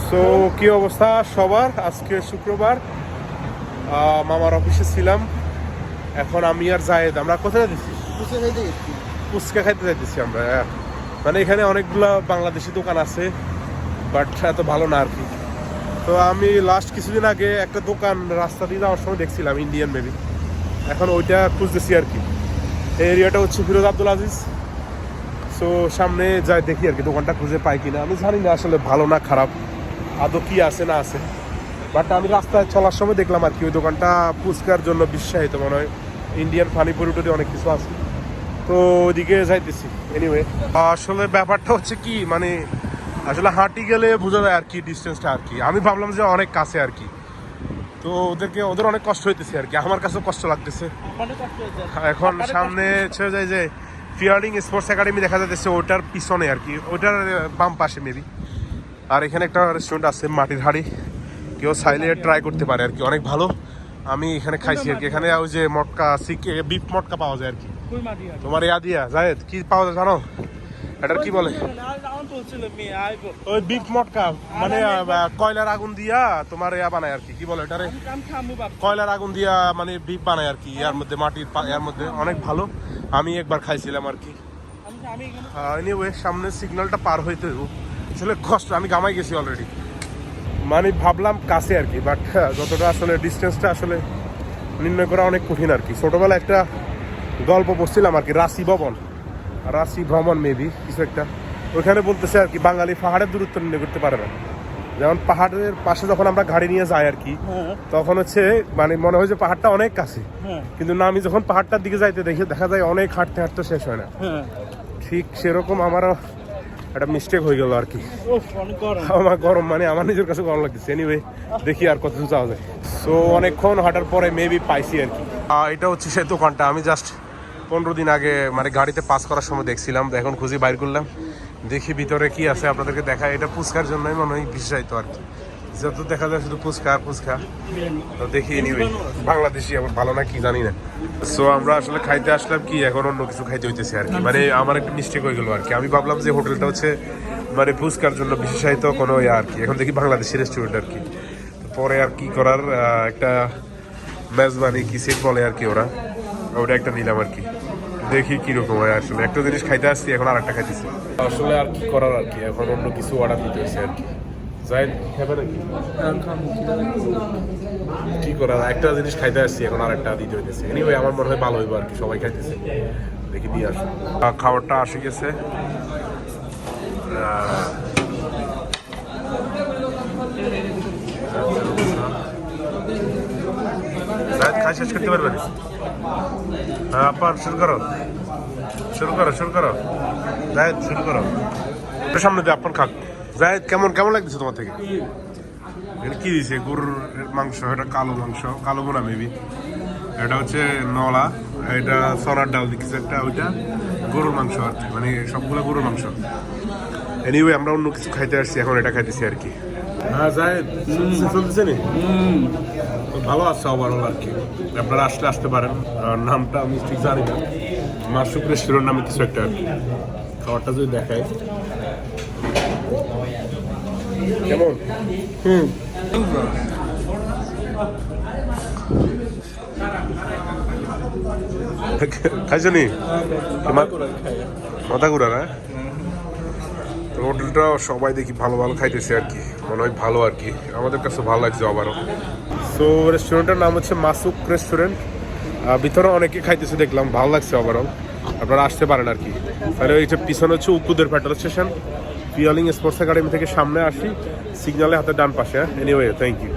So কি অবস্থা সবার? আজকে শুক্রবার, মামার অফিসে ছিলাম। এখন আমি আর জায়েদ আমরা কোথায় দিচ্ছি, ফুচকা খাইতে যাইতেছি আমরা। মানে এখানে অনেকগুলো বাংলাদেশি দোকান আছে, বাট এত ভালো না আর কি। তো আমি লাস্ট কিছুদিন আগে একটা দোকান রাস্তা দিয়ে যাওয়ার সময় দেখছিলাম, ইন্ডিয়ান মেবি। এখন ওইটা খুঁজতেছি আর কি। এই এরিয়াটা হচ্ছে ফিরোজ আব্দুল আজিজ। সো সামনে যাই দেখি আর কি দোকানটা খুঁজে পাই কিনা। আমি জানি না আসলে ভালো না খারাপ, আদৌ কি আছে না আছে, বাট আমি রাস্তায় চলার সময় দেখলাম আর কি ওই দোকানটা ফুচকার জন্য বিশ্বাসিত মনে হয়। ইন্ডিয়ান পানিপুরি টুরি অনেক কিছু আছে, তো ওইদিকে যাইতেছি। এনিওয়ে আসলে ব্যাপারটা হচ্ছে কি, মানে আসলে হাঁটি গেলে বোঝা যায় আর কি ডিস্টেন্সটা আর কি। আমি ভাবলাম যে অনেক কাছে আর কি, তো ওদের অনেক কষ্ট হইতেছে আর কি, আমার কাছেও কষ্ট লাগতেছে। এখন সামনে ছেড়ে যায় যে ফিয়ার্ডিং স্পোর্টস একাডেমি দেখা যাচ্ছে, ওটার পিছনে আর কি, ওটার বাম পাশে মেবি। আর এখানে একটা রেস্টুরেন্ট আছে মাটির হাড়ি, কেউ চাইলে ট্রাই করতে পারে আর কি, অনেক ভালো। আমি এখানে খাইছি আর কি। এখানে ওই যে মটকা বিফ মটকা পাওয়া যায় আর কি। তোমার ইয়া দিয়া জায়েদ কি পাওয়া যায় জানো? এটার কি বলে? ওই বিফ মটকা, মানে কয়লার আগুন দিয়া তোমার ইয়া বানায় আর কি। কি বলে এটারে? কয়লার আগুন দিয়া মানে বিফ বানায় আর কি, ইয়ার মধ্যে মাটির ইয়ার মধ্যে, অনেক ভালো। আমি একবার খাইছিলাম আর কি। এনিওয়ে সামনে সিগন্যালটা পার হইতে আসলে কষ্ট, আমি গামাই গেছি অলরেডি। মানে ভাবলাম কাছে আর কি, বাট যতটা আসলে ডিস্টেন্সটা আসলে নির্ণয় করা অনেক কঠিন আর কি। ছোটোবেলায় একটা গল্প পড়ছিলাম আর কি, রাশি ভ্রমণ মেবি কিছু একটা। ওইখানে বলতেছে আর কি বাঙালি পাহাড়ের দূরত্ব নির্ণয় করতে পারে না। যেমন পাহাড়ের পাশে যখন আমরা গাড়ি নিয়ে যাই আর কি, তখন হচ্ছে মানে মনে হয় যে পাহাড়টা অনেক কাছে, কিন্তু না, আমি যখন পাহাড়টার দিকে যাইতে দেখি দেখা যায় অনেক হাঁটতে হাঁটতে শেষ হয় না। ঠিক সেরকম আমারও একটা মিস্টেক হয়ে গেল আর কি। আমার গরম, মানে আমার নিজের কাছে গরম লাগতেছে। এনিওয়ে দেখি আর কত দূর যাওয়া যায়। সো অনেকক্ষণ হাঁটার পরে মেবি পাইছি আর কি। এটা হচ্ছে সেই দোকানটা আমি জাস্ট 15 দিন আগে মানে গাড়িতে পাস করার সময় দেখছিলাম, তো এখন খুঁজে বাইর করলাম, দেখি ভিতরে কি আছে আপনাদেরকে দেখা। এটা ফুচকার জন্যই মনে হয় বিশ্বাসিত আর কি, যত দেখা যায় শুধু ফুচকা আর ফুচকা। তো দেখি এনিওয়ে বাংলাদেশি আবার ভালো না কি জানি না। সো আমরা আসলে খাইতে আসলাম কি, এখন অন্য কিছু খাইতে হইতেছে আর কি। মানে আমার একটা মিস্টেক হয়ে গেলো আর কি। আমি ভাবলাম যে হোটেলটা হচ্ছে মানে ফুচকার জন্য বিশেষায়িত কোনো ইয়ে আর কি, এখন দেখি বাংলাদেশি রেস্টুরেন্ট আর কি। পরে আর কি করার, একটা মেজবানি কি সেট বলে আর কি ওরা, ওটা একটা নিলাম আর কি। দেখি কিরকম হয়। আসলে একটা জিনিস খাইতে আসছি, এখন আর একটা খাইতেছি। আসলে আর কি করার আর কি, এখন অন্য কিছু অর্ডার দিতে হয়েছে আর কি। জায়েদ খাবে নাকি? কি করার, একটা জিনিস খাইতে আসছি, এখন আর একটা দিতে হইতেছে। এনিওয়ে আমার মনে হয় ভালো হইব আর কি, সবাই খাইতেছে, দেখি দিয়ে আসুন। খাবারটা আসে গেছে। জায়েদ খাই শেষ করতে পারবেন? হ্যাঁ আপা শুরু করো জায়েদ, শুরু করো। সামনে দিয়ে আপন খাক। জায়েদ কেমন লাগতেছে তোমার থেকে? এটা কি দিয়েছে? গরুর মাংস, এটা কালো মাংস, কালো বোনা মেবি। এটা হচ্ছে নলা, এটা সরার ডাল দিচ্ছে একটা, ওইটা গরুর মাংস আর কি, মানে সবগুলো গরুর মাংস। এনিওয়ে আমরা অন্য কিছু খাইতে আসছি, এখন এটা খাইতেছি আর কি। হ্যাঁ জায়েদ চলতেছে নি? ভালো আছে ওভারঅল আর কি। আপনারা আসতে পারেন। নামটা আমি ঠিক জানি না, মাসুক রেস্টুরেন্ট নামে কিছু একটা আর কি। খাবারটা যদি দেখায় কেমন। খাইছো নি? মাথা ঘুরা না? হোটেলটা সবাই দেখি ভালো খাইতেছে আর কি, মনে হয় ভালো আর কি, আমাদের কাছে ভালো লাগছে আবারও। সো রেস্টুরেন্টের নাম হচ্ছে মাসুক রেস্টুরেন্ট। ভিতরে অনেকে খাইতেছে দেখলাম, ভালো লাগছে ওভারঅল। আপনারা আসতে পারেন আর কি। তাহলে এইটা পিছনে হচ্ছে উকুদের পেট্রোল স্টেশন, পিয়ালিং স্পোর্টস একাডেমি থেকে সামনে আসি, সিগনালে হাতে ডান পাশে। Anyway thank you.